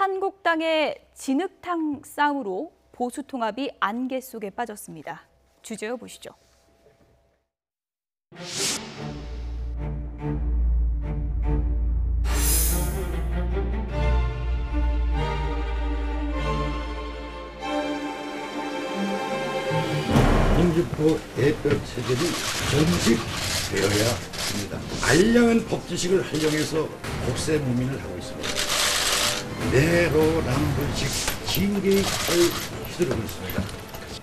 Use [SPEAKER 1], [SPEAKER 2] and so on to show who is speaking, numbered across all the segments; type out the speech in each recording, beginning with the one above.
[SPEAKER 1] 한국당의 진흙탕 싸움으로 보수 통합이 안개 속에 빠졌습니다. 주제어 보시죠.
[SPEAKER 2] 홍준표 대표 체제를 정식되어야 합니다. 알량한 법지식을 활용해서 국세 무민을 하고 있습니다. 내로남불식 징계의 칼을 휘두르고 있습니다.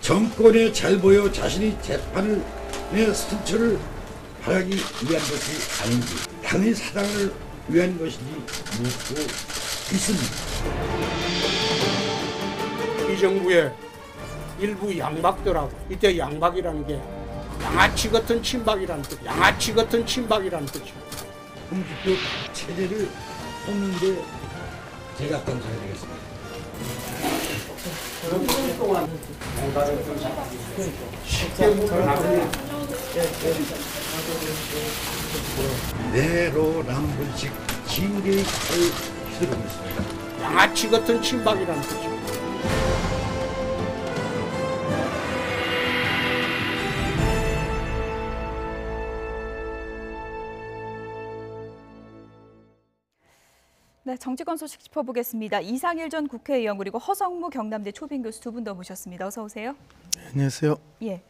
[SPEAKER 2] 정권에 잘 보여 자신이 재판을 내 승처를 바라기 위한 것이 아닌지, 당의 사당을 위한 것인지 묻고 있습니다.
[SPEAKER 3] 이 정부의 일부 양박들하고, 이때 양박이라는 게 양아치 같은 친박이라는 뜻, 양아치 같은 친박이라는 뜻입니다.
[SPEAKER 2] 홍준표 체제를 뽑는 게 제가 감사해야 되겠습니다. 내로남불식 징계의 칼을 휘두르고 있습니다.
[SPEAKER 3] 양아치 같은 친박이라는 뜻입니다.
[SPEAKER 1] 네, 정치권 소식 짚어보겠습니다. 이상일 전 국회의원 그리고 허성무 경남대 초빙 교수 두 분 더 모셨습니다. 어서 오세요.
[SPEAKER 4] 안녕하세요.
[SPEAKER 1] 예,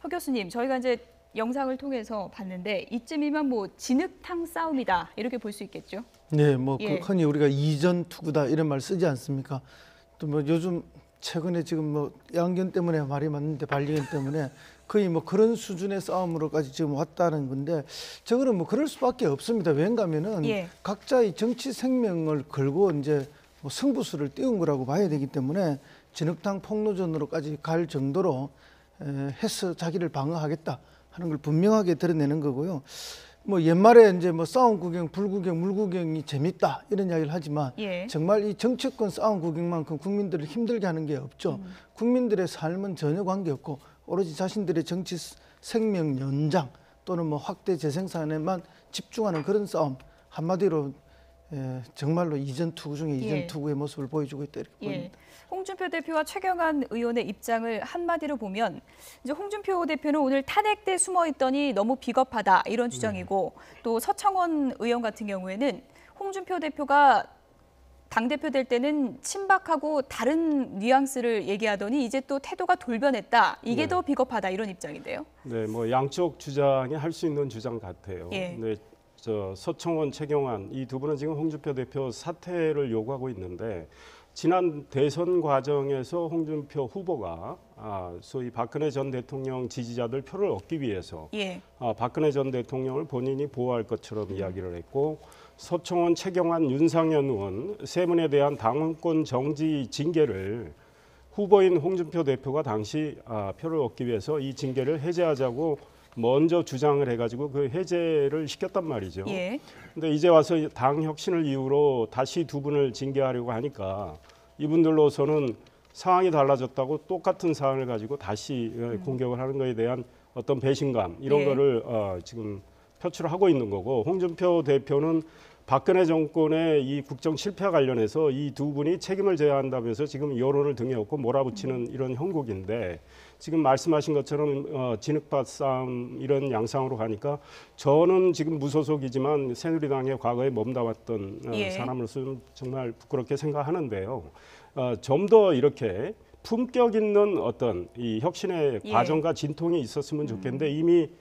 [SPEAKER 1] 허 교수님, 저희가 이제 영상을 통해서 봤는데 이쯤이면 뭐 진흙탕 싸움이다 이렇게 볼 수 있겠죠?
[SPEAKER 4] 네, 뭐
[SPEAKER 1] 예.
[SPEAKER 4] 흔히 우리가 이전 투구다 이런 말 쓰지 않습니까? 또 뭐 요즘 최근에 지금 뭐 양견 때문에 말이 맞는데 반려견 때문에 거의 뭐 그런 수준의 싸움으로까지 지금 왔다는 건데 저거는 뭐 그럴 수밖에 없습니다. 왜냐하면은
[SPEAKER 1] 예.
[SPEAKER 4] 각자의 정치 생명을 걸고 이제 뭐 승부수를 띄운 거라고 봐야 되기 때문에 진흙탕 폭로전으로까지 갈 정도로 해서 자기를 방어하겠다 하는 걸 분명하게 드러내는 거고요. 뭐 옛말에 이제 뭐 싸움 구경, 불구경, 물구경이 재밌다 이런 이야기를 하지만
[SPEAKER 1] 예.
[SPEAKER 4] 정말 이 정치권 싸움 구경만큼 국민들을 힘들게 하는 게 없죠. 국민들의 삶은 전혀 관계없고 오로지 자신들의 정치 생명 연장 또는 뭐 확대 재생산에만 집중하는 그런 싸움, 한마디로 정말로 이전 투구 중에 이전 투구의 모습을 보여주고 있다 이렇게 보입니다.
[SPEAKER 1] 홍준표 대표와 최경환 의원의 입장을 한마디로 보면 이제 홍준표 대표는 오늘 탄핵 때 숨어 있더니 너무 비겁하다 이런 주장이고 또 서청원 의원 같은 경우에는 홍준표 대표가 당대표 될 때는 친박하고 다른 뉘앙스를 얘기하더니 이제 또 태도가 돌변했다. 이게 더 비겁하다 이런 입장인데요.
[SPEAKER 5] 네, 뭐 양쪽 주장이 할 수 있는 주장 같아요.
[SPEAKER 1] 예.
[SPEAKER 5] 네, 서청원, 최경환 이 두 분은 지금 홍준표 대표 사퇴를 요구하고 있는데 지난 대선 과정에서 홍준표 후보가 소위 박근혜 전 대통령 지지자들 표를 얻기 위해서 박근혜 전 대통령을 본인이 보호할 것처럼 이야기를 했고 서청원, 최경환, 윤상현 의원 세 분에 대한 당원권 정지 징계를 후보인 홍준표 대표가 당시 표를 얻기 위해서 이 징계를 해제하자고 먼저 주장을 해가지고 그 해제를 시켰단 말이죠. 근데 이제 와서 당 혁신을 이유로 다시 두 분을 징계하려고 하니까 이분들로서는 상황이 달라졌다고 똑같은 사안을 가지고 다시 공격을 하는 것에 대한 어떤 배신감 이런 거를 지금 표출하고 있는 거고 홍준표 대표는 박근혜 정권의 이 국정 실패와 관련해서 이 두 분이 책임을 져야 한다면서 지금 여론을 등에 업고 몰아붙이는 이런 형국인데 지금 말씀하신 것처럼 진흙밭 싸움 이런 양상으로 가니까 저는 지금 무소속이지만 새누리당의 과거에 몸담았던 사람으로서 정말 부끄럽게 생각하는데요. 좀 더 이렇게 품격 있는 어떤 이 혁신의 과정과 진통이 있었으면 좋겠는데 이미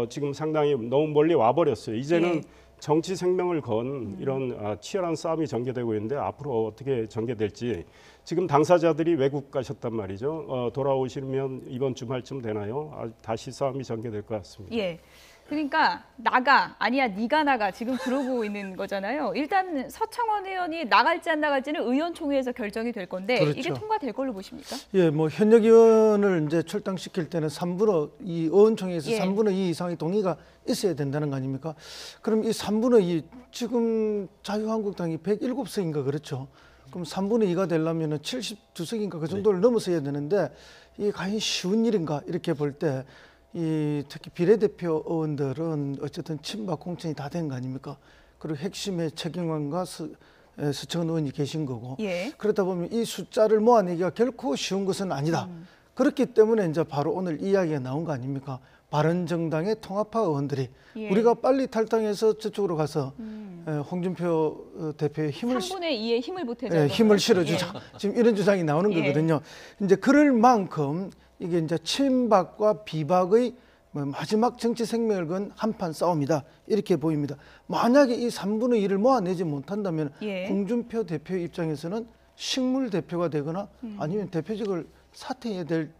[SPEAKER 5] 지금 상당히 너무 멀리 와버렸어요. 이제는 정치 생명을 건 이런 치열한 싸움이 전개되고 있는데 앞으로 어떻게 전개될지 지금 당사자들이 외국 가셨단 말이죠. 돌아오시면 이번 주말쯤 되나요? 다시 싸움이 전개될 것 같습니다.
[SPEAKER 1] 그러니까 나가, 아니야 네가 나가 지금 그러고 있는 거잖아요. 일단 서청원 의원이 나갈지 안 나갈지는 의원총회에서 결정이 될 건데
[SPEAKER 4] 그렇죠.
[SPEAKER 1] 이게 통과될 걸로 보십니까?
[SPEAKER 4] 예, 뭐 현역 의원을 이제 출당시킬 때는 3분의 이 의원총회에서 3분의 2 이상의 동의가 있어야 된다는 거 아닙니까? 그럼 이 3분의 2 지금 자유한국당이 107석인가 그렇죠? 그럼 3분의 2가 되려면은 72석인가 그 정도를 넘어서야 되는데 이게 과연 쉬운 일인가 이렇게 볼 때 이 특히 비례대표 의원들은 어쨌든 친박 공천이 다 된 거 아닙니까? 그리고 핵심의 최경환과 서청원 의원이 계신 거고
[SPEAKER 1] 예.
[SPEAKER 4] 그러다 보면 이 숫자를 모아내기가 결코 쉬운 것은 아니다. 그렇기 때문에 이제 바로 오늘 이야기가 나온 거 아닙니까? 바른정당의 통합파 의원들이
[SPEAKER 1] 예.
[SPEAKER 4] 우리가 빨리 탈당해서 저쪽으로 가서 홍준표 대표의 힘을
[SPEAKER 1] 3분의 2의 힘을 보태자.
[SPEAKER 4] 힘을 실어주자. 지금 이런 주장이 나오는
[SPEAKER 1] 예.
[SPEAKER 4] 거거든요. 이제 그럴 만큼 이게 이제 친박과 비박의 마지막 정치 생명을 건 한판 싸움이다. 이렇게 보입니다. 만약에 이 3분의 1을 모아내지 못한다면
[SPEAKER 1] 예.
[SPEAKER 4] 홍준표 대표 입장에서는 식물 대표가 되거나 아니면 대표직을 사퇴해야 될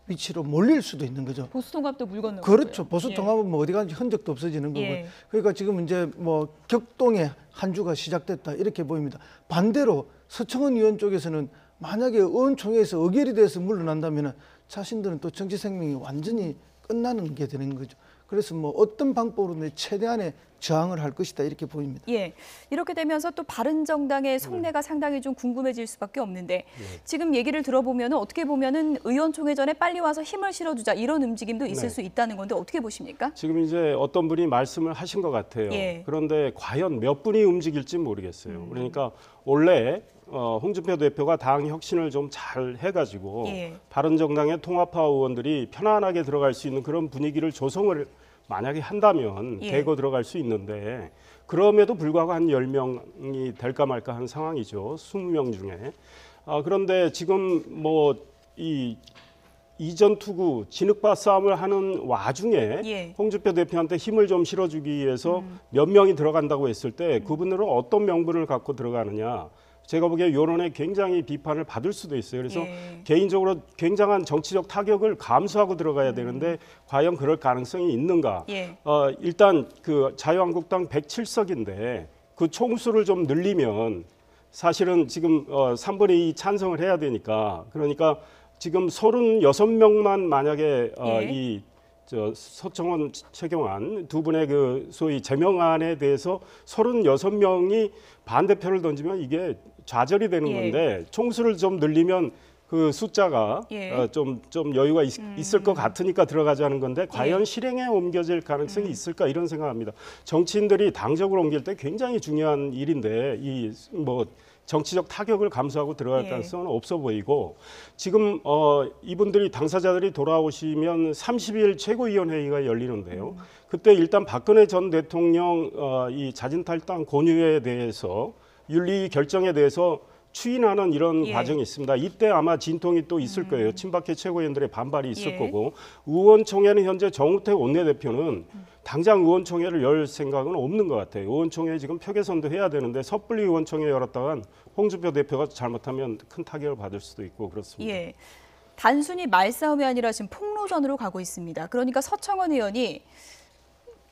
[SPEAKER 4] 위치로 몰릴 수도 있는 거죠.
[SPEAKER 1] 보수통합도 물 건너고.
[SPEAKER 4] 그렇죠. 보수통합은 뭐 어디 가는지 흔적도 없어지는 거고.
[SPEAKER 1] 예.
[SPEAKER 4] 그러니까 지금 이제 뭐 격동의 한 주가 시작됐다 이렇게 보입니다. 반대로 서청원 의원 쪽에서는 만약에 의원총회에서 의결이 돼서 물러난다면 자신들은 또 정치 생명이 완전히 끝나는 게 되는 거죠. 그래서 뭐 어떤 방법으로 최대한의 저항을 할 것이다 이렇게 보입니다.
[SPEAKER 1] 예, 이렇게 되면서 또 바른정당의 속내가 상당히 좀 궁금해질 수밖에 없는데 지금 얘기를 들어보면 어떻게 보면은 의원총회 전에 빨리 와서 힘을 실어주자 이런 움직임도 있을 수 있다는 건데 어떻게 보십니까?
[SPEAKER 5] 지금 이제 어떤 분이 말씀을 하신 것 같아요.
[SPEAKER 1] 예.
[SPEAKER 5] 그런데 과연 몇 분이 움직일지 모르겠어요. 그러니까 원래 홍준표 대표가 당 혁신을 좀 잘 해가지고
[SPEAKER 1] 예.
[SPEAKER 5] 바른정당의 통합파 의원들이 편안하게 들어갈 수 있는 그런 분위기를 조성을 만약에 한다면
[SPEAKER 1] 예.
[SPEAKER 5] 대거 들어갈 수 있는데 그럼에도 불구하고 한 10명이 될까 말까 한 상황이죠. 20명 중에. 그런데 지금 뭐 이 이전 투구 진흙밭 싸움을 하는 와중에
[SPEAKER 1] 예.
[SPEAKER 5] 홍준표 대표한테 힘을 좀 실어주기 위해서 몇 명이 들어간다고 했을 때 그분들은 어떤 명분을 갖고 들어가느냐. 제가 보기에 여론에 굉장히 비판을 받을 수도 있어요. 그래서
[SPEAKER 1] 예.
[SPEAKER 5] 개인적으로 굉장한 정치적 타격을 감수하고 들어가야 되는데 과연 그럴 가능성이 있는가?
[SPEAKER 1] 예.
[SPEAKER 5] 일단 그 자유한국당 107석인데 그 총수를 좀 늘리면 사실은 지금 3분의 2 찬성을 해야 되니까 그러니까 지금 36명만 만약에
[SPEAKER 1] 예.
[SPEAKER 5] 서청원, 최경환 두 분의 그 소위 제명안에 대해서 36명이 반대표를 던지면 이게 좌절이 되는
[SPEAKER 1] 예.
[SPEAKER 5] 건데 총수를 좀 늘리면 그 숫자가
[SPEAKER 1] 예.
[SPEAKER 5] 좀 여유가 있을 것 같으니까 들어가자는 건데 과연
[SPEAKER 1] 예.
[SPEAKER 5] 실행에 옮겨질 가능성이 있을까 이런 생각합니다. 정치인들이 당적으로 옮길 때 굉장히 중요한 일인데 이 뭐 정치적 타격을 감수하고 들어갈
[SPEAKER 1] 예.
[SPEAKER 5] 가능성은 없어 보이고 지금 이분들이 당사자들이 돌아오시면 30일 최고위원회의가 열리는데요. 그때 일단 박근혜 전 대통령 이 자진 탈당 권유에 대해서 윤리 결정에 대해서 추인하는 이런
[SPEAKER 1] 예.
[SPEAKER 5] 과정이 있습니다. 이때 아마 진통이 또 있을 거예요. 친박계 최고위원들의 반발이 있을
[SPEAKER 1] 예.
[SPEAKER 5] 거고 의원총회는 현재 정우택 원내대표는 당장 의원총회를 열 생각은 없는 것 같아요. 의원총회 지금 표결선도 해야 되는데 섣불리 의원총회 열었다간 홍준표 대표가 잘못하면 큰 타격을 받을 수도 있고 그렇습니다.
[SPEAKER 1] 예. 단순히 말싸움이 아니라 지금 폭로전으로 가고 있습니다. 그러니까 서청원 의원이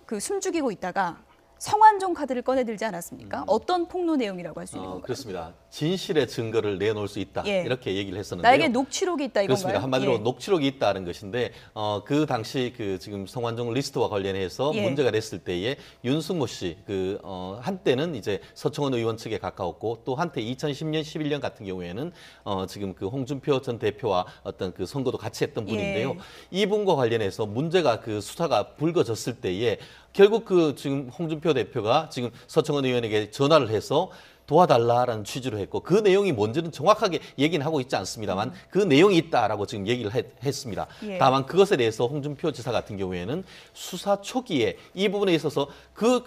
[SPEAKER 1] 그 숨죽이고 있다가 성완종 카드를 꺼내들지 않았습니까? 어떤 폭로 내용이라고 할 수 있는 건가요?
[SPEAKER 6] 그렇습니다. 진실의 증거를 내놓을 수 있다.
[SPEAKER 1] 예.
[SPEAKER 6] 이렇게 얘기를 했었는데요.
[SPEAKER 1] 나에게 녹취록이 있다 이건가요?
[SPEAKER 6] 그렇습니다. 한마디로
[SPEAKER 1] 예.
[SPEAKER 6] 녹취록이 있다는 것인데 그 당시 그 지금 성완종 리스트와 관련해서
[SPEAKER 1] 예.
[SPEAKER 6] 문제가 됐을 때에 윤승모 씨 한때는 이제 서청원 의원 측에 가까웠고 또 한때 2010년 11년 같은 경우에는 지금 그 홍준표 전 대표와 어떤 그 선거도 같이 했던 분인데요.
[SPEAKER 1] 예.
[SPEAKER 6] 이분과 관련해서 문제가 그 수사가 불거졌을 때에 결국 그 지금 홍준표 대표가 지금 서청원 의원에게 전화를 해서 도와달라라는 취지로 했고 그 내용이 뭔지는 정확하게 얘기는 하고 있지 않습니다만 그 내용이 있다라고 지금 얘기를 했습니다.
[SPEAKER 1] 예.
[SPEAKER 6] 다만 그것에 대해서 홍준표 지사 같은 경우에는 수사 초기에 이 부분에 있어서 그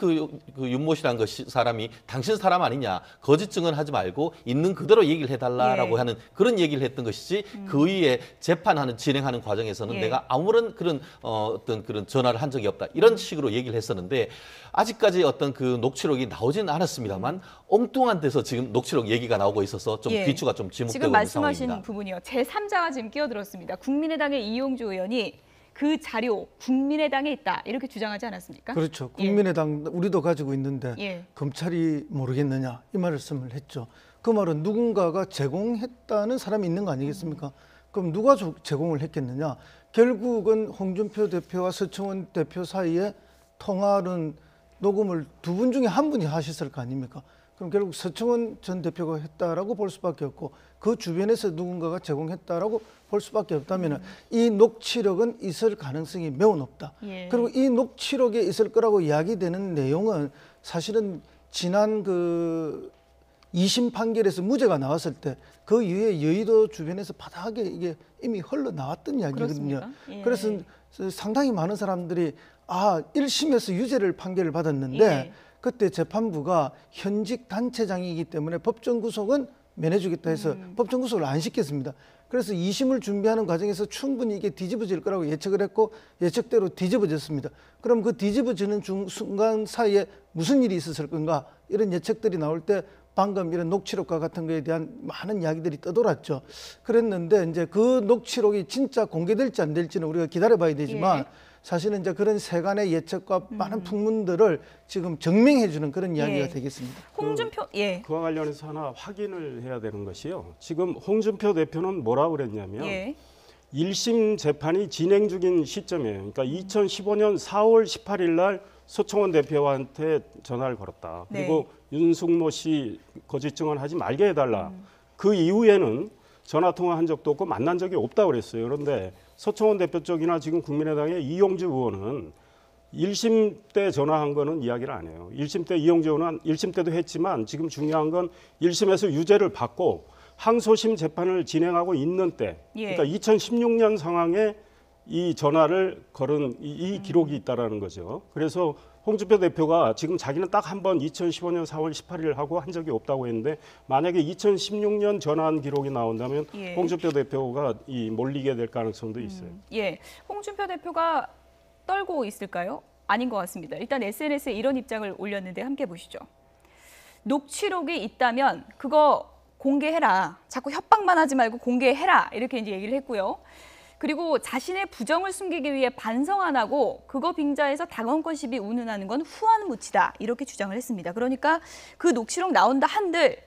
[SPEAKER 6] 윤모 씨라는 사람이 당신 사람 아니냐 거짓 증언하지 말고 있는 그대로 얘기를 해달라라고
[SPEAKER 1] 예.
[SPEAKER 6] 하는 그런 얘기를 했던 것이지 그 이후에 재판하는 진행하는 과정에서는
[SPEAKER 1] 예.
[SPEAKER 6] 내가 아무런 그런 어떤 그런 전화를 한 적이 없다 이런 식으로 얘기를 했었는데 아직까지 어떤 그 녹취록이 나오지는 않았습니다만 엉뚱한 데서 지금 녹취록 얘기가 나오고 있어서 좀
[SPEAKER 1] 예.
[SPEAKER 6] 귀추가 좀 지목되고
[SPEAKER 1] 지금
[SPEAKER 6] 있는
[SPEAKER 1] 말씀하신
[SPEAKER 6] 상황입니다.
[SPEAKER 1] 부분이요. 제3자가 지금 끼어들었습니다. 국민의당의 이용주 의원이 그 자료 국민의당에 있다 이렇게 주장하지 않았습니까?
[SPEAKER 4] 그렇죠.
[SPEAKER 1] 예.
[SPEAKER 4] 국민의당 우리도 가지고 있는데
[SPEAKER 1] 예.
[SPEAKER 4] 검찰이 모르겠느냐 이 말씀을 했죠. 그 말은 누군가가 제공했다는 사람이 있는 거 아니겠습니까? 그럼 누가 제공을 했겠느냐? 결국은 홍준표 대표와 서청원 대표 사이에 통화는 녹음을 두 분 중에 한 분이 하셨을 거 아닙니까? 그럼 결국 서청원 전 대표가 했다라고 볼 수밖에 없고 그 주변에서 누군가가 제공했다라고 볼 수밖에 없다면 이 녹취록은 있을 가능성이 매우 높다.
[SPEAKER 1] 예.
[SPEAKER 4] 그리고 이 녹취록에 있을 거라고 이야기되는 내용은 사실은 지난 그 2심 판결에서 무죄가 나왔을 때 그 이후에 여의도 주변에서 바닥에 이게 이미 흘러나왔던 이야기거든요.
[SPEAKER 1] 그렇습니까? 예.
[SPEAKER 4] 그래서 상당히 많은 사람들이 1심에서 유죄를 판결을 받았는데
[SPEAKER 1] 예.
[SPEAKER 4] 그때 재판부가 현직 단체장이기 때문에 법정 구속은 면해주겠다 해서 법정 구속을 안 시켰습니다. 그래서 2심을 준비하는 과정에서 충분히 이게 뒤집어질 거라고 예측을 했고 예측대로 뒤집어졌습니다. 그럼 그 뒤집어지는 순간 사이에 무슨 일이 있었을 건가 이런 예측들이 나올 때 방금 이런 녹취록과 같은 거에 대한 많은 이야기들이 떠돌았죠. 그랬는데 이제 그 녹취록이 진짜 공개될지 안 될지는 우리가 기다려봐야 되지만
[SPEAKER 1] 예.
[SPEAKER 4] 사실은 이제 그런 세간의 예측과 많은 풍문들을 지금 증명해주는 그런 이야기가
[SPEAKER 1] 예.
[SPEAKER 4] 되겠습니다.
[SPEAKER 1] 홍준표 예.
[SPEAKER 5] 그와 관련해서 하나 확인을 해야 되는 것이요. 지금 홍준표 대표는 뭐라고 그랬냐면
[SPEAKER 1] 예.
[SPEAKER 5] 1심 재판이 진행 중인 시점이에요. 그러니까 2015년 4월 18일 날 서청원 대표한테 전화를 걸었다.
[SPEAKER 1] 네.
[SPEAKER 5] 그리고 윤승모 씨 거짓 증언하지 말게 해달라. 그 이후에는 전화 통화한 적도 없고 만난 적이 없다고 그랬어요. 그런데 서청원 대표 쪽이나 지금 국민의당의 이용주 의원은 1심 때 전화한 거는 이야기를 안 해요. 1심 때 이용주 의원은 1심 때도 했지만 지금 중요한 건 1심에서 유죄를 받고 항소심 재판을 진행하고 있는 때,
[SPEAKER 1] 예.
[SPEAKER 5] 그러니까 2016년 상황에 이 전화를 걸은 이 기록이 있다라는 거죠. 그래서 홍준표 대표가 지금 자기는 딱 한 번 2015년 4월 18일 하고 한 적이 없다고 했는데 만약에 2016년 전화한 기록이 나온다면
[SPEAKER 1] 예.
[SPEAKER 5] 홍준표 대표가 몰리게 될 가능성도 있어요.
[SPEAKER 1] 예. 홍준표 대표가 떨고 있을까요? 아닌 것 같습니다. 일단 SNS에 이런 입장을 올렸는데 함께 보시죠. 녹취록이 있다면 그거 공개해라. 자꾸 협박만 하지 말고 공개해라. 이렇게 이제 얘기를 했고요. 그리고 자신의 부정을 숨기기 위해 반성 안 하고 그거 빙자해서 당원권 시비 운운하는 건 후한무치다. 이렇게 주장을 했습니다. 그러니까 그 녹취록 나온다 한들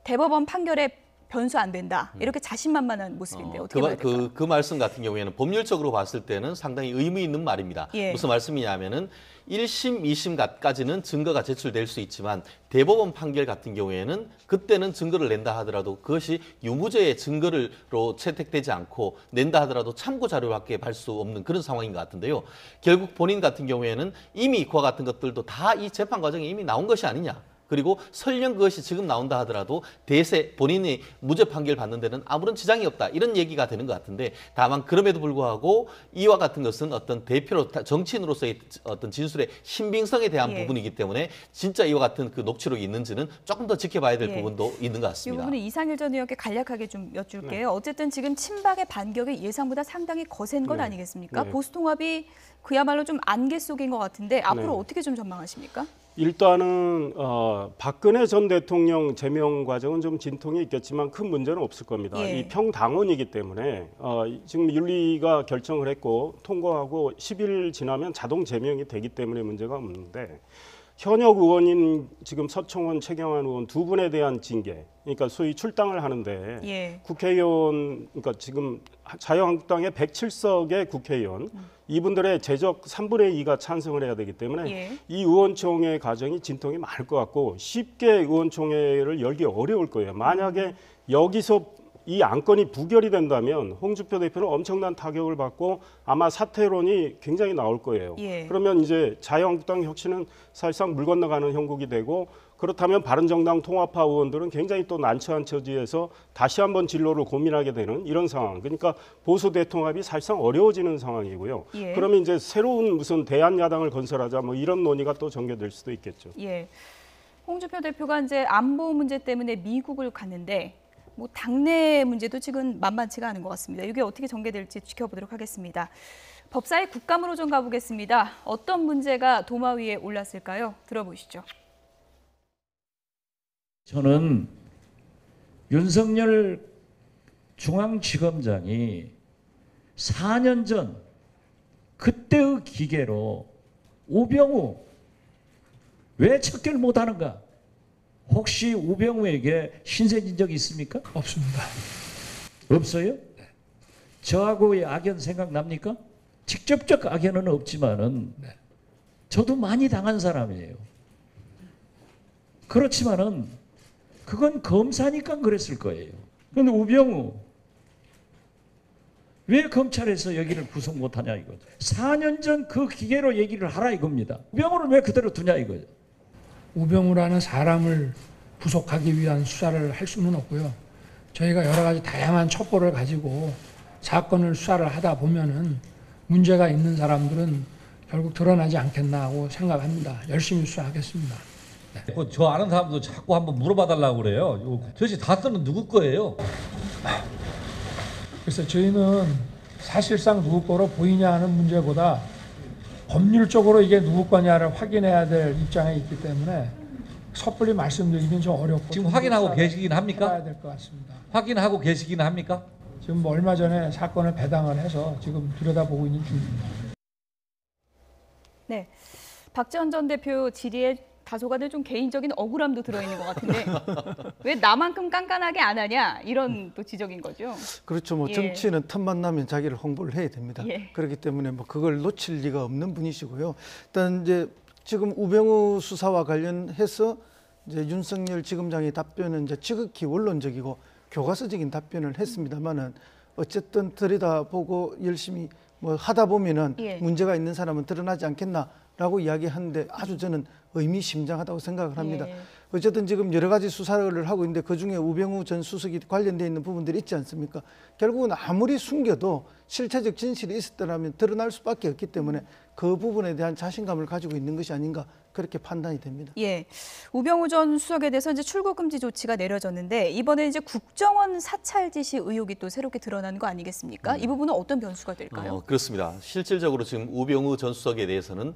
[SPEAKER 1] 대법원 판결에 변수 안 된다. 이렇게 자신만만한 모습인데 어떻게 봐야 될까요?
[SPEAKER 6] 그 말씀 같은 경우에는 법률적으로 봤을 때는 상당히 의미 있는 말입니다.
[SPEAKER 1] 예.
[SPEAKER 6] 무슨 말씀이냐면은 1심, 2심까지는 증거가 제출될 수 있지만 대법원 판결 같은 경우에는 그때는 증거를 낸다 하더라도 그것이 유무죄의 증거로 채택되지 않고 낸다 하더라도 참고 자료밖에 할 수 없는 그런 상황인 것 같은데요. 결국 본인 같은 경우에는 이미 그와 같은 것들도 다 이 재판 과정에 이미 나온 것이 아니냐. 그리고 설령 그것이 지금 나온다 하더라도 대세 본인이 무죄 판결 받는 데는 아무런 지장이 없다 이런 얘기가 되는 것 같은데 다만 그럼에도 불구하고 이와 같은 것은 어떤 대표로 정치인으로서의 어떤 진술의 신빙성에 대한
[SPEAKER 1] 예.
[SPEAKER 6] 부분이기 때문에 진짜 이와 같은 그 녹취록이 있는지는 조금 더 지켜봐야 될
[SPEAKER 1] 예.
[SPEAKER 6] 부분도 있는 것
[SPEAKER 1] 이
[SPEAKER 6] 같습니다.
[SPEAKER 1] 부분은 이상일 전 의원께 간략하게 좀 여쭐게요. 어쨌든 지금 친박의 반격이 예상보다 상당히 거센 것
[SPEAKER 5] 네.
[SPEAKER 1] 아니겠습니까?
[SPEAKER 5] 네.
[SPEAKER 1] 보수통합이 그야말로 좀 안개 속인 것 같은데 앞으로
[SPEAKER 5] 네.
[SPEAKER 1] 어떻게 좀 전망하십니까?
[SPEAKER 5] 일단은 박근혜 전 대통령 제명 과정은 좀 진통이 있겠지만 큰 문제는 없을 겁니다.
[SPEAKER 1] 예.
[SPEAKER 5] 이 평당원이기 때문에 지금 윤리가 결정을 했고 통과하고 10일 지나면 자동 제명이 되기 때문에 문제가 없는데 현역 의원인 지금 서청원, 최경환 의원 두 분에 대한 징계, 그러니까 소위 출당을 하는데
[SPEAKER 1] 예.
[SPEAKER 5] 국회의원, 그러니까 지금 자유한국당의 107석의 국회의원 이분들의 제적 3분의 2가 찬성을 해야 되기 때문에
[SPEAKER 1] 예.
[SPEAKER 5] 이 의원총회 과정이 진통이 많을 것 같고 쉽게 의원총회를 열기 어려울 거예요. 만약에 여기서 이 안건이 부결이 된다면 홍준표 대표는 엄청난 타격을 받고 아마 사퇴론이 굉장히 나올 거예요.
[SPEAKER 1] 예.
[SPEAKER 5] 그러면 이제 자유한국당 혁신은 사실상 물 건너가는 형국이 되고 그렇다면 바른정당 통합파 의원들은 굉장히 또 난처한 처지에서 다시 한번 진로를 고민하게 되는 이런 상황. 그러니까 보수 대통합이 사실상 어려워지는 상황이고요.
[SPEAKER 1] 예.
[SPEAKER 5] 그러면 이제 새로운 무슨 대한야당을 건설하자 뭐 이런 논의가 또 전개될 수도 있겠죠.
[SPEAKER 1] 예. 홍준표 대표가 이제 안보 문제 때문에 미국을 갔는데 뭐 당내 문제도 지금 만만치가 않은 것 같습니다. 이게 어떻게 전개될지 지켜보도록 하겠습니다. 법사위 국감으로 좀 가보겠습니다. 어떤 문제가 도마 위에 올랐을까요? 들어보시죠.
[SPEAKER 7] 저는 윤석열 중앙지검장이 4년 전 그때의 기계로 우병우 왜 척결 못하는가? 혹시 우병우에게 신세진 적이 있습니까?
[SPEAKER 8] 없습니다.
[SPEAKER 7] 없어요? 저하고의 악연 생각납니까? 직접적 악연은 없지만은 저도 많이 당한 사람이에요. 그렇지만은 그건 검사니까 그랬을 거예요. 그런데 우병우 왜 검찰에서 여기를 구속 못하냐 이거죠. 4년 전 그 기계로 얘기를 하라 이겁니다. 우병우를 왜 그대로 두냐 이거죠.
[SPEAKER 8] 우병우라는 사람을 구속하기 위한 수사를 할 수는 없고요. 저희가 여러 가지 다양한 첩보를 가지고 사건을 수사를 하다 보면은 문제가 있는 사람들은 결국 드러나지 않겠나 하고 생각합니다. 열심히 수사하겠습니다.
[SPEAKER 9] 저 아는 사람도 자꾸 한번 물어봐 달라고 그래요. 도대체 다스는 누구 거예요?
[SPEAKER 8] 그래서 저희는 사실상 누구 거로 보이냐 하는 문제보다 법률적으로 이게 누구 거냐를 확인해야 될 입장에 있기 때문에 섣불리 말씀드리긴 좀 어렵고
[SPEAKER 9] 지금 확인하고 계시긴 합니까?
[SPEAKER 8] 해야 될 것 같습니다.
[SPEAKER 9] 확인하고 계시긴 합니까?
[SPEAKER 8] 지금 뭐 얼마 전에 사건을 배당을 해서 지금 들여다보고 있는 중입니다.
[SPEAKER 1] 네, 박지원 전 대표 질의에 다소간에 좀 개인적인 억울함도 들어있는 것 같은데 왜 나만큼 깐깐하게 안 하냐 이런 또 지적인 거죠.
[SPEAKER 4] 그렇죠. 뭐
[SPEAKER 1] 예.
[SPEAKER 4] 정치는 틈만 나면 자기를 홍보를 해야 됩니다.
[SPEAKER 1] 예.
[SPEAKER 4] 그렇기 때문에 뭐 그걸 놓칠 리가 없는 분이시고요. 일단 이제 지금 우병우 수사와 관련해서 이제 윤석열 지검장의 답변은 이제 지극히 원론적이고 교과서적인 답변을 했습니다만은 어쨌든 들여다보고 열심히 뭐 하다 보면은
[SPEAKER 1] 예.
[SPEAKER 4] 문제가 있는 사람은 드러나지 않겠나라고 이야기하는데 아주 저는 의미심장하다고 생각을 합니다.
[SPEAKER 1] 예.
[SPEAKER 4] 어쨌든 지금 여러 가지 수사를 하고 있는데 그중에 우병우 전 수석이 관련되어 있는 부분들이 있지 않습니까? 결국은 아무리 숨겨도 실체적 진실이 있었더라면 드러날 수밖에 없기 때문에 그 부분에 대한 자신감을 가지고 있는 것이 아닌가 그렇게 판단이 됩니다.
[SPEAKER 1] 예, 우병우 전 수석에 대해서 이제 출국 금지 조치가 내려졌는데 이번에 이제 국정원 사찰 지시 의혹이 또 새롭게 드러난 거 아니겠습니까? 이 부분은 어떤 변수가 될까요?
[SPEAKER 6] 그렇습니다. 실질적으로 지금 우병우 전 수석에 대해서는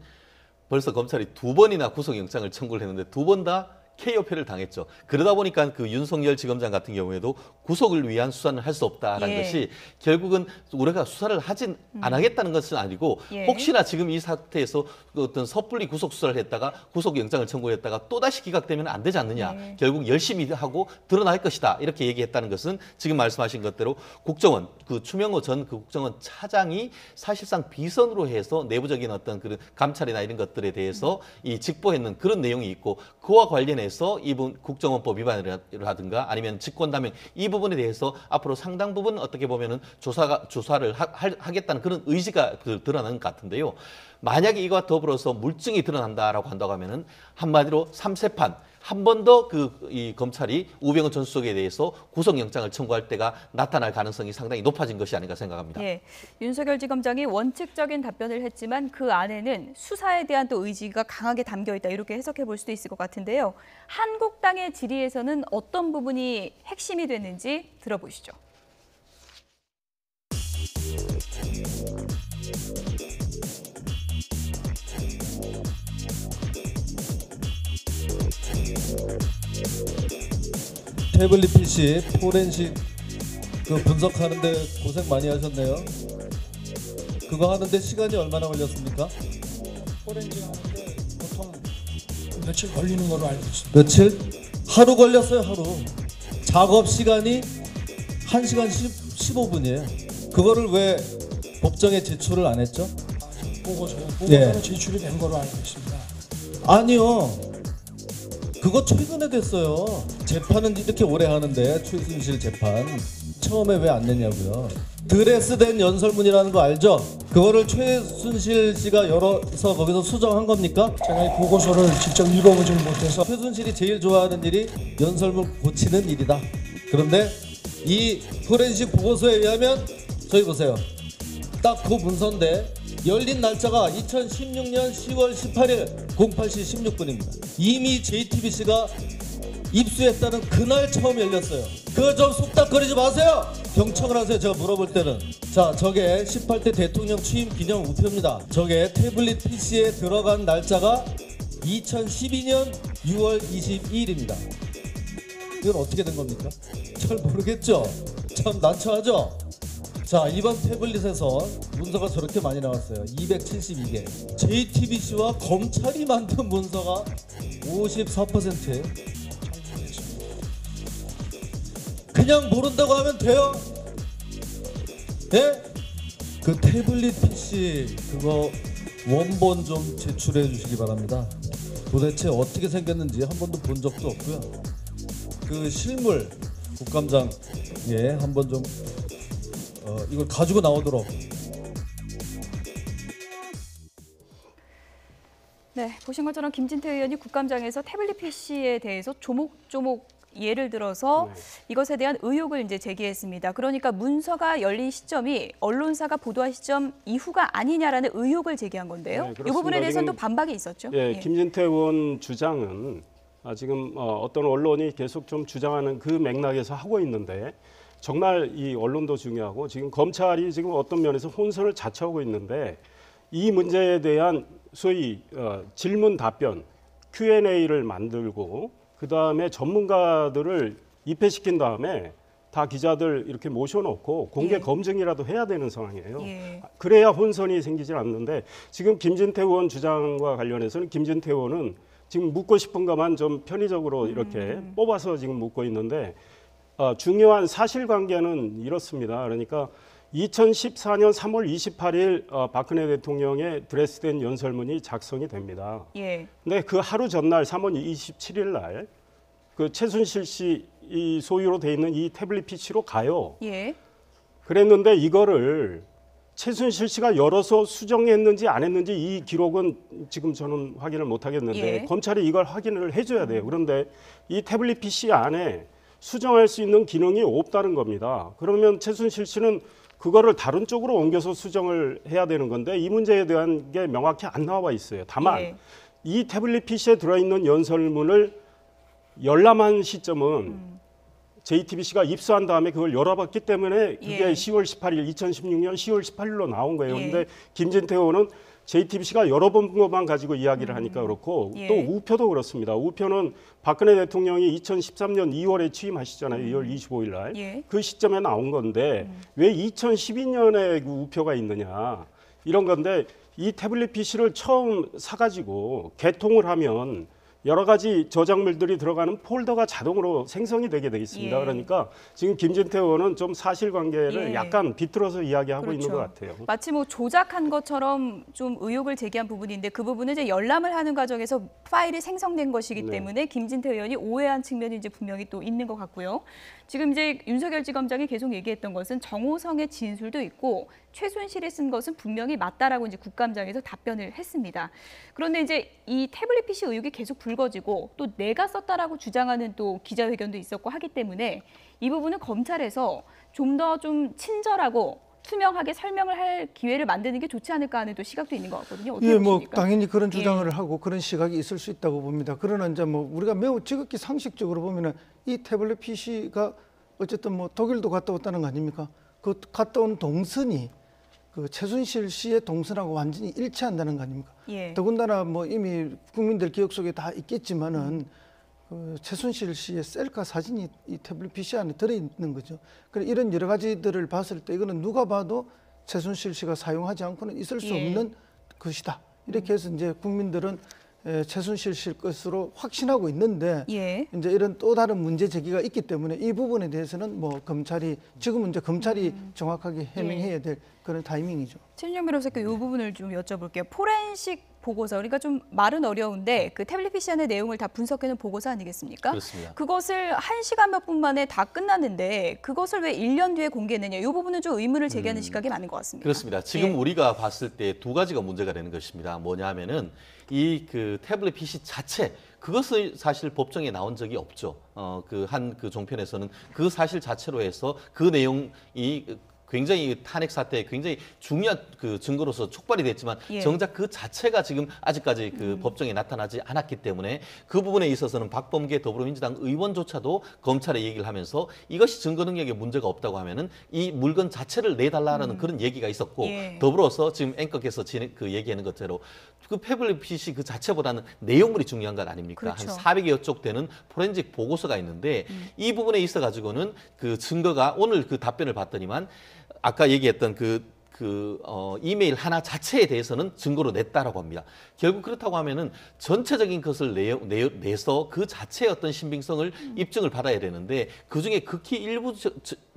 [SPEAKER 6] 벌써 검찰이 2번이나 구속영장을 청구를 했는데 2번 다 KO패를 당했죠. 그러다 보니까 그 윤석열 지검장 같은 경우에도 구속을 위한 수사는 할 수 없다라는
[SPEAKER 1] 예.
[SPEAKER 6] 것이 결국은 우리가 수사를 하진 안 하겠다는 것은 아니고
[SPEAKER 1] 예.
[SPEAKER 6] 혹시나 지금 이 사태에서 그 어떤 섣불리 구속 수사를 했다가 구속영장을 청구했다가 또다시 기각되면 안 되지 않느냐.
[SPEAKER 1] 예.
[SPEAKER 6] 결국 열심히 하고 드러날 것이다. 이렇게 얘기했다는 것은 지금 말씀하신 것대로 국정원 그 추명호 전 그 국정원 차장이 사실상 비선으로 해서 내부적인 어떤 그런 감찰이나 이런 것들에 대해서 이 직보했는 그런 내용이 있고 그와 관련해서 이분 국정원법 위반이라든가 아니면 직권남용 이 부분에 대해서 앞으로 상당 부분 어떻게 보면은 조사를 하겠다는 그런 의지가 드러나는 것 같은데요. 만약에 이와 더불어서 물증이 드러난다라고 한다고 하면은 한마디로 3세판 한 번 더 이 검찰이 우병우 전 수석에 대해서 구속영장을 청구할 때가 나타날 가능성이 상당히 높아진 것이 아닌가 생각합니다.
[SPEAKER 1] 예, 윤석열 지검장이 원칙적인 답변을 했지만 그 안에는 수사에 대한 또 의지가 강하게 담겨 있다 이렇게 해석해 볼 수도 있을 것 같은데요. 한국당의 질의에서는 어떤 부분이 핵심이 됐는지 들어보시죠.
[SPEAKER 10] 태블릿 PC 포렌식 그 분석하는데 고생 많이 하셨네요. 그거 하는데 시간이 얼마나 걸렸습니까?
[SPEAKER 8] 포렌징 하는데 보통 며칠 걸리는 걸로 알고 있습니다.
[SPEAKER 10] 며칠? 하루 걸렸어요, 하루. 작업 시간이 1시간 15분이에요. 그거를 왜 법정에 제출을 안 했죠?
[SPEAKER 8] 보고서는
[SPEAKER 10] 예.
[SPEAKER 8] 제출이 된 걸로 알고 있습니다.
[SPEAKER 10] 아니요. 그거 최근에 됐어요. 재판은 이렇게 오래 하는데 최순실 재판 처음에 왜 안 냈냐고요. 드레스된 연설문이라는 거 알죠? 그거를 최순실 씨가 열어서 거기서 수정한 겁니까?
[SPEAKER 8] 제가 이 보고서를 직접 읽어보질 못해서
[SPEAKER 10] 최순실이 제일 좋아하는 일이 연설문 고치는 일이다. 그런데 이 포렌식 보고서에 의하면 저희 보세요. 딱 그 문서인데 열린 날짜가 2016년 10월 18일 08시 16분입니다. 이미 JTBC가 입수했다는 그날 처음 열렸어요. 그거 좀 속닥거리지 마세요. 경청을 하세요. 제가 물어볼 때는. 자, 저게 18대 대통령 취임 기념 우표입니다. 저게 태블릿 PC에 들어간 날짜가 2012년 6월 22일입니다. 이건 어떻게 된 겁니까? 잘 모르겠죠? 참 난처하죠? 자, 이번 태블릿에서 문서가 저렇게 많이 나왔어요. 272개. JTBC와 검찰이 만든 문서가 54%예요. 그냥 모른다고 하면 돼요? 예? 그 태블릿 PC 그거 원본 좀 제출해 주시기 바랍니다. 도대체 어떻게 생겼는지 한 번도 본 적도 없고요. 그 실물 국감장 한번 좀 이걸 가지고 나오도록.
[SPEAKER 1] 네, 네, 보신 것처럼 김진태 의원이 국감장에서 태블릿 PC에 대해서 조목조목 예를 들어서 이것에 대한 의혹을 이제 제기했습니다. 그러니까 문서가 열린 시점이 언론사가 보도한 시점 이후가 아니냐라는 의혹을 제기한 건데요. 이 부분에 대해서는 또 반박이 있었죠.
[SPEAKER 5] 예, 김진태 의원 주장은 지금 어떤 언론이 계속 좀 주장하는 그 맥락에서 하고 있는데 정말 이 언론도 중요하고 지금 검찰이 지금 어떤 면에서 혼선을 자초하고 있는데 이 문제에 대한 소위 질문 답변 Q&A를 만들고 그다음에 전문가들을 입회시킨 다음에 다 기자들 이렇게 모셔놓고 공개 검증이라도 해야 되는 상황이에요. 그래야 혼선이 생기지 않는데 지금 김진태 의원 주장과 관련해서는 김진태 의원은 지금 묻고 싶은 것만 좀 편의적으로 이렇게 뽑아서 지금 묻고 있는데 중요한 사실관계는 이렇습니다. 그러니까 2014년 3월 28일 박근혜 대통령의 드레스덴 연설문이 작성이 됩니다. 근데 그 하루 전날 3월 27일 날 그 최순실 씨 이 소유로 돼 있는 이 태블릿 PC로 가요. 그랬는데 이거를 최순실 씨가 열어서 수정했는지 안 했는지 이 기록은 지금 저는 확인을 못 하겠는데 검찰이 이걸 확인을 해줘야 돼요. 그런데 이 태블릿 PC 안에 수정할 수 있는 기능이 없다는 겁니다. 그러면 최순실 씨는 그거를 다른 쪽으로 옮겨서 수정을 해야 되는 건데 이 문제에 대한 게 명확히 안 나와 있어요. 다만 이 태블릿 PC에 들어있는 연설문을 열람한 시점은 JTBC가 입수한 다음에 그걸 열어봤기 때문에 그게 10월 18일, 2016년 10월 18일로 나온 거예요. 그런데 김진태 의원은 JTBC가 열어본 것만 가지고 이야기를 하니까 그렇고 또 우표도 그렇습니다. 우표는 박근혜 대통령이 2013년 2월에 취임하시잖아요. 2월 25일 날. 그 시점에 나온 건데 왜 2012년에 그 우표가 있느냐. 이런 건데 이 태블릿 PC를 처음 사가지고 개통을 하면 여러 가지 저작물들이 들어가는 폴더가 자동으로 생성이 되게 돼 있습니다. 그러니까 지금 김진태 의원은 좀 사실관계를 약간 비틀어서 이야기하고 있는 것 같아요.
[SPEAKER 1] 마치 뭐 조작한 것처럼 좀 의혹을 제기한 부분인데 그 부분은 이제 열람을 하는 과정에서 파일이 생성된 것이기 때문에 김진태 의원이 오해한 측면이 이제 분명히 또 있는 것 같고요. 지금 이제 윤석열 지검장이 계속 얘기했던 것은 정호성의 진술도 있고 최순실이 쓴 것은 분명히 맞다라고 이제 국감장에서 답변을 했습니다. 그런데 이제 이 태블릿 PC 의혹이 계속 불거지고 또 내가 썼다라고 주장하는 또 기자회견도 있었고 하기 때문에 이 부분은 검찰에서 좀 더 좀 친절하고 투명하게 설명을 할 기회를 만드는 게 좋지 않을까 하는 또 시각도 있는 것 같거든요. 어떻게
[SPEAKER 4] 예, 뭐
[SPEAKER 1] 보십니까?
[SPEAKER 4] 당연히 그런 주장을 하고 그런 시각이 있을 수 있다고 봅니다. 그러나 이제 뭐 우리가 매우 지극히 상식적으로 보면은 이 태블릿 PC가 어쨌든 뭐 독일도 갔다 왔다는 거 아닙니까? 그 갔다 온 동선이 그 최순실 씨의 동선하고 완전히 일치한다는 거 아닙니까? 더군다나 뭐 이미 국민들 기억 속에 다 있겠지만은 그 최순실 씨의 셀카 사진이 이 태블릿 PC 안에 들어있는 거죠. 그래 이런 여러 가지들을 봤을 때 이거는 누가 봐도 최순실 씨가 사용하지 않고는 있을 수 없는 것이다. 이렇게 해서 이제 국민들은 최순실 씨 것으로 확신하고 있는데 이제 이런 또 다른 문제 제기가 있기 때문에 이 부분에 대해서는 뭐 검찰이 지금은 이제 검찰이 정확하게 해명해야 될 그런 타이밍이죠.
[SPEAKER 1] 최준영 변호사께 이 부분을 좀 여쭤볼게요. 포렌식 보고서, 그러니까 좀 말은 어려운데 그 태블릿 PC 안의 내용을 다 분석해놓은 보고서 아니겠습니까?
[SPEAKER 6] 그렇습니다.
[SPEAKER 1] 그것을 1시간 몇 분 만에 다 끝났는데 그것을 왜 1년 뒤에 공개했느냐. 이 부분은 좀 의문을 제기하는 시각이 많은 것 같습니다.
[SPEAKER 6] 그렇습니다. 지금 우리가 봤을 때 두 가지가 문제가 되는 것입니다. 뭐냐면은 이 그 태블릿 PC 자체 그것을 사실 법정에 나온 적이 없죠. 그 한 그 종편에서는 그 사실 자체로 해서 그 내용이 굉장히 탄핵 사태에 굉장히 중요한 그 증거로서 촉발이 됐지만 정작 그 자체가 지금 아직까지 그 법정에 나타나지 않았기 때문에 그 부분에 있어서는 박범계 더불어민주당 의원조차도 검찰에 얘기를 하면서 이것이 증거 능력에 문제가 없다고 하면은 이 물건 자체를 내달라는 그런 얘기가 있었고 더불어서 지금 앵커께서 그 얘기하는 것대로 그 태블릿 PC 그 자체보다는 내용물이 중요한 것 아닙니까? 한 400여 쪽 되는 포렌식 보고서가 있는데 이 부분에 있어 가지고는 그 증거가 오늘 그 답변을 봤더니만 아까 얘기했던 이메일 하나 자체에 대해서는 증거로 냈다라고 합니다. 결국 그렇다고 하면은 전체적인 것을 내서 그 자체의 어떤 신빙성을 입증을 받아야 되는데 그 중에 극히 일부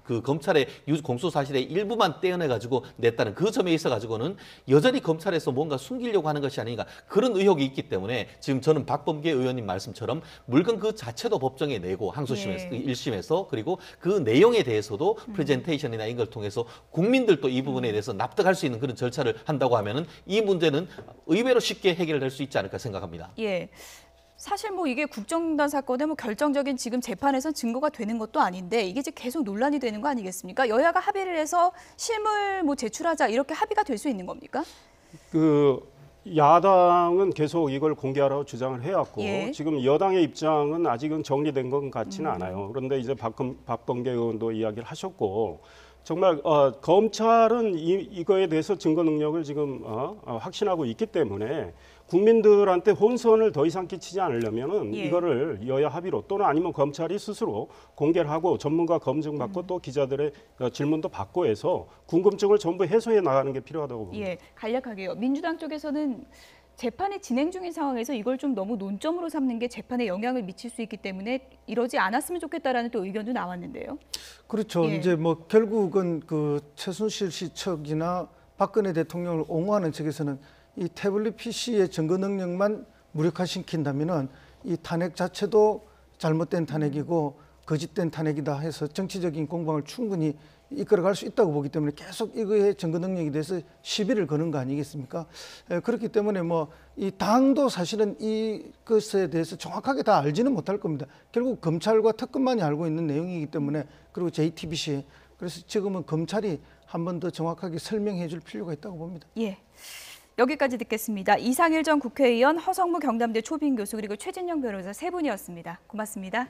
[SPEAKER 6] 그 검찰의 공소 사실의 일부만 떼어내 가지고 냈다는 그 점에 있어 가지고는 여전히 검찰에서 뭔가 숨기려고 하는 것이 아닌가 그런 의혹이 있기 때문에 지금 저는 박범계 의원님 말씀처럼 물건 그 자체도 법정에 내고 항소심에서 1심에서 그리고 그 내용에 대해서도 프레젠테이션이나 이걸 통해서 국민들도 이 부분에 대해서 납득할 수 있는 그런 절차를 한다고 하면은 이 문제는 의외로 쉽게 해결될 수 있지 않을까 생각합니다.
[SPEAKER 1] 예. 사실 뭐 이게 국정농단 사건의 뭐 결정적인 지금 재판에선 증거가 되는 것도 아닌데 이게 이제 계속 논란이 되는 거 아니겠습니까? 여야가 합의를 해서 실물 뭐 제출하자 이렇게 합의가 될 수 있는 겁니까?
[SPEAKER 5] 그 야당은 계속 이걸 공개하라고 주장을 해왔고
[SPEAKER 1] 예.
[SPEAKER 5] 지금 여당의 입장은 아직은 정리된 것 같지는 않아요. 그런데 이제 박범계 의원도 이야기를 하셨고 정말 검찰은 이거에 대해서 증거 능력을 지금 확신하고 있기 때문에 국민들한테 혼선을 더 이상 끼치지 않으려면은 이거를 여야 합의로 또는 아니면 검찰이 스스로 공개를 하고 전문가 검증받고 또 기자들의 질문도 받고 해서 궁금증을 전부 해소해 나가는 게 필요하다고 봅니다.
[SPEAKER 1] 예, 간략하게요. 민주당 쪽에서는 재판이 진행 중인 상황에서 이걸 좀 너무 논점으로 삼는 게 재판에 영향을 미칠 수 있기 때문에 이러지 않았으면 좋겠다라는 또 의견도 나왔는데요.
[SPEAKER 4] 그렇죠. 이제 뭐 결국은 그 최순실 씨 측이나 박근혜 대통령을 옹호하는 측에서는 이 태블릿 PC의 증거 능력만 무력화시킨다면은 이 탄핵 자체도 잘못된 탄핵이고 거짓된 탄핵이다 해서 정치적인 공방을 충분히 이끌어갈 수 있다고 보기 때문에 계속 이거의 증거 능력에 대해서 시비를 거는 거 아니겠습니까? 그렇기 때문에 뭐 이 당도 사실은 이것에 대해서 정확하게 다 알지는 못할 겁니다. 결국 검찰과 특검만이 알고 있는 내용이기 때문에 그리고 JTBC 그래서 지금은 검찰이 한 번 더 정확하게 설명해 줄 필요가 있다고 봅니다.
[SPEAKER 1] 예. 여기까지 듣겠습니다. 이상일 전 국회의원, 허성무 경남대 초빙 교수 그리고 최진영 변호사 세 분이었습니다. 고맙습니다.